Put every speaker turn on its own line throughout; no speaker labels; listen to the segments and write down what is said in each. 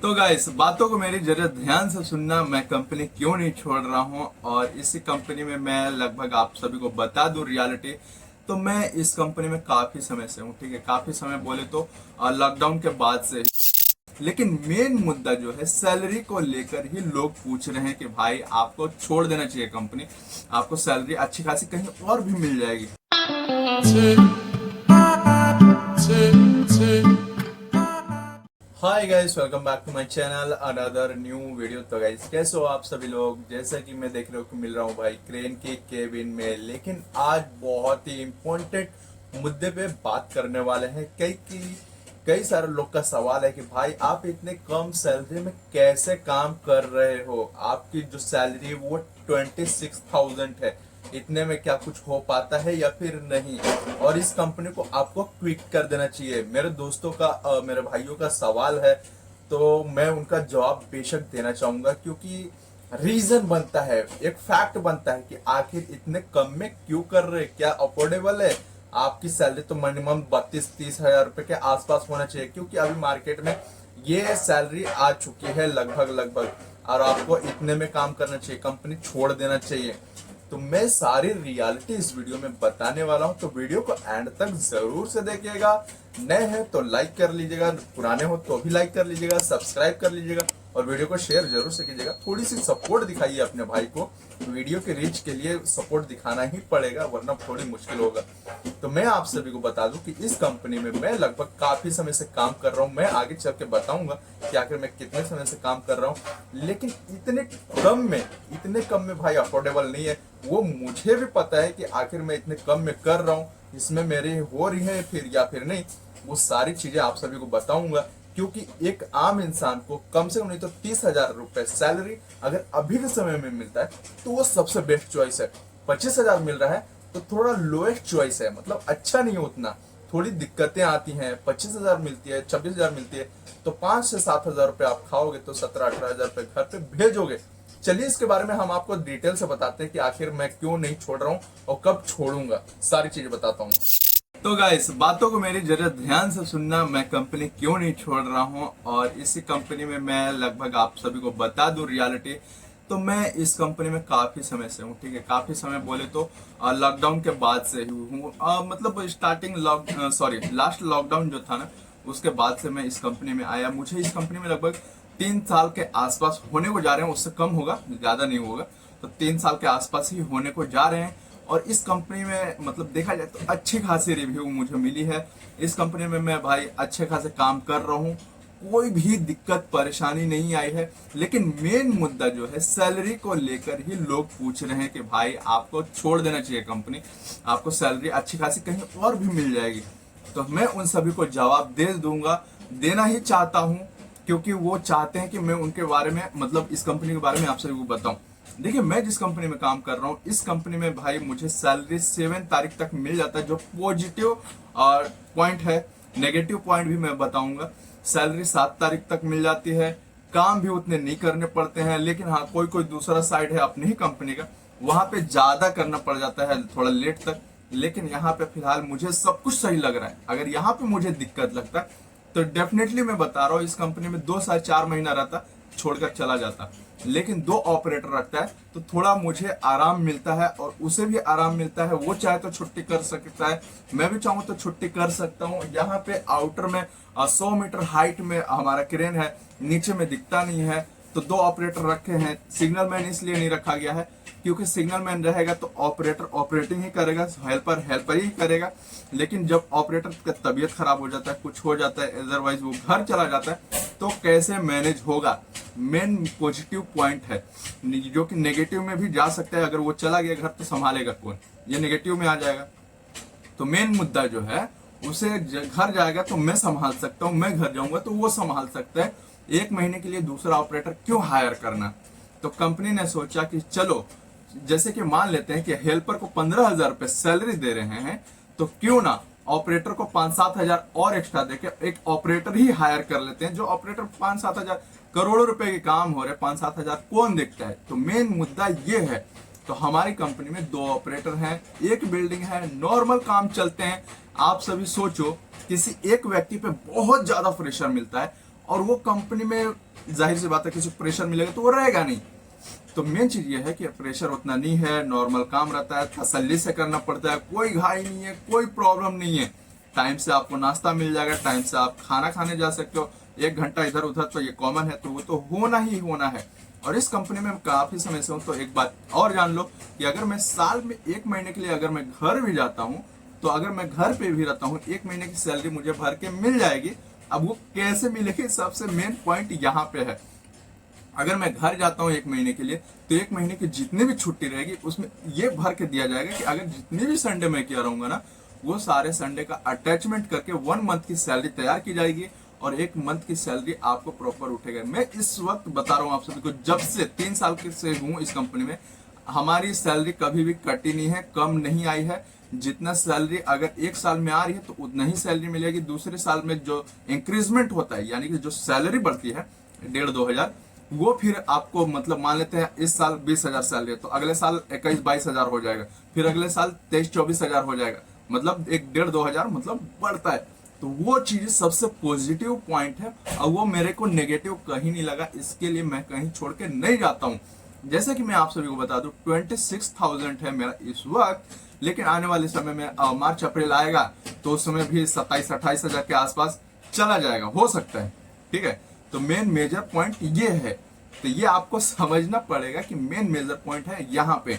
तो गाइस, बातों को मेरी जरा ध्यान से सुनना। मैं कंपनी क्यों नहीं छोड़ रहा हूं और इसी कंपनी में मैं लगभग आप सभी को बता दूं रियलिटी। तो मैं इस कंपनी में काफी समय से हूं, ठीक है। काफी समय बोले तो लॉकडाउन के बाद से ही। लेकिन मेन मुद्दा जो है सैलरी को लेकर ही लोग पूछ रहे हैं कि भाई आपको छोड़ देना चाहिए कंपनी, आपको सैलरी अच्छी खासी कहीं और भी मिल जाएगी। Hi guys, welcome back to my channel, another new video. तो गाइस, कैसे हो आप सभी लोग? जैसा कि मैं देख रहे हो कि मिल रहा हूँ भाई क्रेन के केबिन में। लेकिन आज बहुत ही इम्पोर्टेंट मुद्दे पे बात करने वाले हैं। कई सारे लोग का सवाल है कि भाई आप इतने कम सैलरी में कैसे काम कर रहे हो? आपकी जो सैलरी है वो 26,000 है। इतने में क्या कुछ हो पाता है या फिर नहीं? और इस कंपनी को आपको क्विट कर देना चाहिए। मेरे दोस्तों का मेरे भाइयों का सवाल है, तो मैं उनका जवाब बेशक देना चाहूंगा, क्योंकि रीजन बनता है, एक फैक्ट बनता है कि आखिर इतने कम में क्यों कर रहे? क्या अफोर्डेबल है? आपकी सैलरी तो मिनिमम 32-30 हजार रुपए के आसपास होना चाहिए, क्योंकि अभी मार्केट में ये सैलरी आ चुकी है लगभग। और आपको इतने में काम करना चाहिए, कंपनी छोड़ देना चाहिए। तो मैं सारी रियलिटी इस वीडियो में बताने वाला हूं, तो वीडियो को एंड तक जरूर से देखिएगा। नए हैं तो लाइक कर लीजिएगा, पुराने हो तो भी लाइक कर लीजिएगा, सब्सक्राइब कर लीजिएगा और वीडियो को शेयर जरूर से कीजिएगा। थोड़ी सी सपोर्ट दिखाइए अपने भाई को। वीडियो के रीच के लिए सपोर्ट दिखाना ही पड़ेगा, वरना थोड़ी मुश्किल होगा। तो मैं आप सभी को बता दूं कि इस कंपनी में मैं लगभग काफी समय से काम कर रहा हूं। मैं आगे चल के बताऊंगा कि आखिर मैं कितने समय से काम कर रहा हूं। लेकिन इतने कम में भाई अफोर्डेबल नहीं है। वो मुझे भी पता है कि आखिर मैं इतने कम में कर रहा हूँ, इसमें मेरी हो रही है फिर या फिर नहीं, वो सारी चीजें आप सभी को बताऊंगा। क्योंकि एक आम इंसान को कम से कम नहीं तो 30,000 रुपए सैलरी अगर अभी के समय में मिलता है तो वो सबसे बेस्ट चॉइस है। 25,000 मिल रहा है तो थोड़ा लोएस्ट चॉइस है, मतलब अच्छा नहीं है उतना। थोड़ी दिक्कतें आती हैं। 25,000 मिलती है, 26,000 मिलती है, तो 5 से 7,000 रुपए आप खाओगे तो 17-18,000 रुपए घर पे भेजोगे। चलिए इसके बारे में हम आपको डिटेल से बताते हैं कि आखिर मैं क्यों नहीं छोड़ रहा हूँ और कब छोड़ूंगा, सारी चीजें बताता हूँ। तो गाइस, बातों को मेरी जरा ध्यान से सुनना। मैं कंपनी क्यों नहीं छोड़ रहा हूं और इसी कंपनी में मैं लगभग आप सभी को बता दूं रियलिटी। तो मैं इस कंपनी में काफी समय से हूं, ठीक है। काफी समय बोले तो लॉकडाउन के बाद से ही हूँ। मतलब स्टार्टिंग लास्ट लॉकडाउन जो था ना, उसके बाद से मैं इस कंपनी में आया। मुझे इस कंपनी में लगभग 3 साल के आसपास होने को जा रहे हैं। उससे कम होगा, ज्यादा नहीं होगा। तो 3 साल के आसपास ही होने को जा रहे हैं। और इस कंपनी में मतलब देखा जाए तो अच्छी खासी रिव्यू मुझे मिली है। इस कंपनी में मैं भाई अच्छे खासे काम कर रहा हूँ, कोई भी दिक्कत परेशानी नहीं आई है। लेकिन मेन मुद्दा जो है सैलरी को लेकर ही लोग पूछ रहे हैं कि भाई आपको छोड़ देना चाहिए कंपनी, आपको सैलरी अच्छी खासी कहीं और भी मिल जाएगी। तो मैं उन सभी को जवाब दे दूंगा, देना ही चाहता हूं, क्योंकि वो चाहते हैं कि मैं उनके बारे में, मतलब इस कंपनी के बारे में आप सभी को बताऊं। देखिए, मैं जिस कंपनी में काम कर रहा हूँ, इस कंपनी में भाई मुझे सैलरी 7 तारीख तक मिल जाता है, जो पॉजिटिव पॉइंट है। नेगेटिव पॉइंट भी मैं बताऊंगा। सैलरी 7 तारीख तक मिल जाती है, काम भी उतने नहीं करने पड़ते हैं। लेकिन हाँ, कोई दूसरा साइड है अपनी ही कंपनी का, वहां पे ज्यादा करना पड़ जाता है, थोड़ा लेट तक। लेकिन यहाँ पे फिलहाल मुझे सब कुछ सही लग रहा है। अगर यहाँ पे मुझे दिक्कत लगता है तो डेफिनेटली मैं बता रहा हूँ, इस कंपनी में 2 साल 4 महीना रहता, छोड़कर चला जाता। लेकिन 2 ऑपरेटर रखता है तो थोड़ा मुझे आराम मिलता है, और उसे भी आराम मिलता है। वो चाहे तो छुट्टी कर सकता है, मैं भी चाहूँ तो छुट्टी कर सकता हूँ। यहाँ पे आउटर में 100 मीटर हाइट में हमारा क्रेन है, नीचे में दिखता नहीं है। तो 2 ऑपरेटर रखे हैं। सिग्नल मैन इसलिए नहीं रखा गया है क्योंकि सिग्नल मैन रहेगा तो ऑपरेटर ऑपरेटिंग ही करेगा, हेल्पर ही करेगा। लेकिन जब ऑपरेटर का तबीयत खराब हो जाता है, कुछ हो जाता है, अदरवाइज वो घर चला जाता है, तो कैसे मैनेज होगा? मेन पॉजिटिव पॉइंट है, जो कि नेगेटिव में भी जा सकता है। अगर वो चला गया घर तो संभालेगा कौन? ये नेगेटिव में आ जाएगा। तो मेन मुद्दा जो है, उसे घर जाएगा तो मैं संभाल सकता हूँ, मैं घर जाऊंगा तो वो संभाल सकता है। 1 महीने के लिए दूसरा ऑपरेटर क्यों हायर करना? तो कंपनी ने सोचा कि चलो, जैसे कि मान लेते हैं कि हेल्पर को 15,000 रुपए सैलरी दे रहे हैं, तो क्यों ना ऑपरेटर को 5-7 हजार और एक्स्ट्रा देके एक ऑपरेटर ही हायर कर लेते हैं। जो ऑपरेटर 5-7 हजार, करोड़ों रुपए के काम हो रहे, 5-7 हजार कौन देखता है? तो मेन मुद्दा ये है। तो हमारी कंपनी में 2 ऑपरेटर हैं, एक बिल्डिंग है, नॉर्मल काम चलते हैं। आप सभी सोचो, किसी एक व्यक्ति पे बहुत ज्यादा प्रेशर मिलता है और वो कंपनी में जाहिर सी बात है किसी प्रेशर मिलेगा तो वो रहेगा नहीं। तो मेन चीज ये है कि प्रेशर उतना नहीं है, नॉर्मल काम रहता है, तसल्ली से करना पड़ता है, कोई घाई नहीं है, कोई प्रॉब्लम नहीं है। टाइम से आपको नाश्ता मिल जाएगा, टाइम से आप खाना खाने जा सकते हो। 1 घंटा इधर उधर तो ये कॉमन है, तो वो तो होना ही होना है। और इस कंपनी में काफी समय से हूँ। तो एक बात और जान लो कि अगर मैं साल में 1 महीने के लिए अगर मैं घर भी जाता हूँ, तो अगर मैं घर पे भी रहता हूँ, 1 महीने की सैलरी मुझे भर के मिल जाएगी। अब वो कैसे मिलेगी, सबसे मेन पॉइंट यहाँ पे है। अगर मैं घर जाता हूँ 1 महीने के लिए, तो 1 महीने की जितनी भी छुट्टी रहेगी उसमें ये भर के दिया जाएगा कि अगर जितनी भी संडे मैं किया रहूंगा ना, वो सारे संडे का अटैचमेंट करके 1 मंथ की सैलरी तैयार की जाएगी और 1 मंथ की सैलरी आपको प्रॉपर उठेगा। मैं इस वक्त बता रहा हूँ आप सभी को, जब से 3 साल से हूँ इस कंपनी में, हमारी सैलरी कभी भी कटी नहीं है, कम नहीं आई है। जितना सैलरी अगर 1 साल में आ रही है तो उतना ही सैलरी मिलेगी। दूसरे साल में जो इंक्रीजमेंट होता है, यानी कि जो सैलरी बढ़ती है 1,500-2 हजार, वो फिर आपको मतलब मान लेते हैं इस साल 20,000 सैलरी है तो अगले साल 21-22 हजार हो जाएगा, फिर अगले साल 23-24 हजार हो जाएगा। मतलब 1,500-2 हजार मतलब बढ़ता है। तो वो चीज सबसे पॉजिटिव पॉइंट है और वो मेरे को नेगेटिव कहीं नहीं लगा। इसके लिए मैं कहीं छोड़ के नहीं जाता हूँ। जैसे कि मैं आप सभी को बता दूं, 26,000 है मेरा इस वक्त, लेकिन आने वाले समय में मार्च अप्रैल आएगा तो उस समय भी 27-28 हजार के आसपास चला जाएगा, हो सकता है। ठीक है, तो मेन मेजर पॉइंट ये है। तो ये आपको समझना पड़ेगा कि मेन मेजर पॉइंट है यहाँ पे।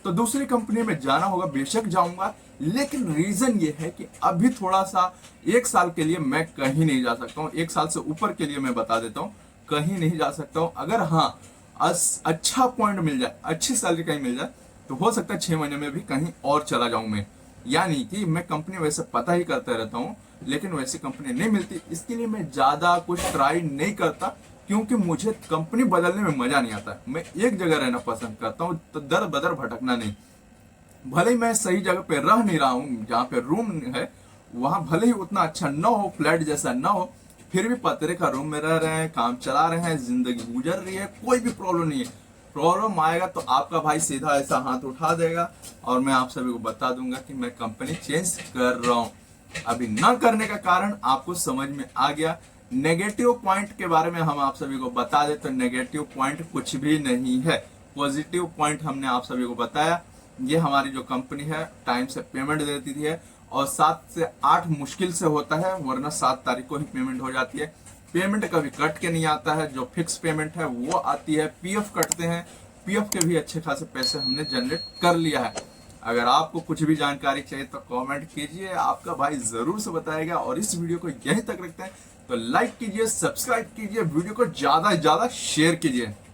तो दूसरी कंपनी में जाना होगा, बेशक जाऊंगा, लेकिन रीजन ये है कि अभी थोड़ा सा 1 साल के लिए मैं कहीं नहीं जा सकता हूँ। 1 साल से ऊपर के लिए मैं बता देता हूँ, कहीं नहीं जा सकता हूँ। अगर हाँ अच्छा पॉइंट मिल जाए, अच्छी सैलरी कहीं मिल जाए, तो हो सकता है 6 महीने में भी कहीं और चला जाऊं मैं। यानी कि मैं कंपनी वैसे पता ही करता रहता हूँ, लेकिन वैसी कंपनी नहीं मिलती। इसके लिए मैं ज्यादा कुछ ट्राई नहीं करता, क्योंकि मुझे कंपनी बदलने में मजा नहीं आता। मैं एक जगह रहना पसंद करता हूँ, तो दर बदर भटकना नहीं। भले ही मैं सही जगह पे रह नहीं रहा हूँ, जहाँ पे रूम है वहां भले ही उतना अच्छा ना हो, फ्लैट जैसा ना हो, फिर भी पतरे का रूम में रह रहे हैं, काम चला रहे हैं, जिंदगी गुजर रही है, कोई भी प्रॉब्लम नहीं है। प्रॉब्लम आएगा तो आपका भाई सीधा ऐसा हाथ उठा देगा और मैं आप सभी को बता दूंगा कि मैं कंपनी चेंज कर रहा हूँ। अभी ना करने का कारण आपको समझ में आ गया। नेगेटिव पॉइंट के बारे में हम आप सभी को बता दें तो नेगेटिव पॉइंट कुछ भी नहीं है। पॉजिटिव पॉइंट हमने आप सभी को बताया। ये हमारी जो कंपनी है टाइम से पेमेंट देती है और 7 से 8 मुश्किल से होता है, वरना 7 तारीख को ही पेमेंट हो जाती है। पेमेंट कभी कट के नहीं आता है, जो फिक्स पेमेंट है वो आती है। पीएफ कटते हैं, पीएफ के भी अच्छे खासे पैसे हमने जनरेट कर लिया है। अगर आपको कुछ भी जानकारी चाहिए तो कमेंट कीजिए, आपका भाई जरूर से बताएगा। और इस वीडियो को यहीं तक रखते हैं, तो लाइक कीजिए, सब्सक्राइब कीजिए, वीडियो को ज्यादा से ज्यादा शेयर कीजिए।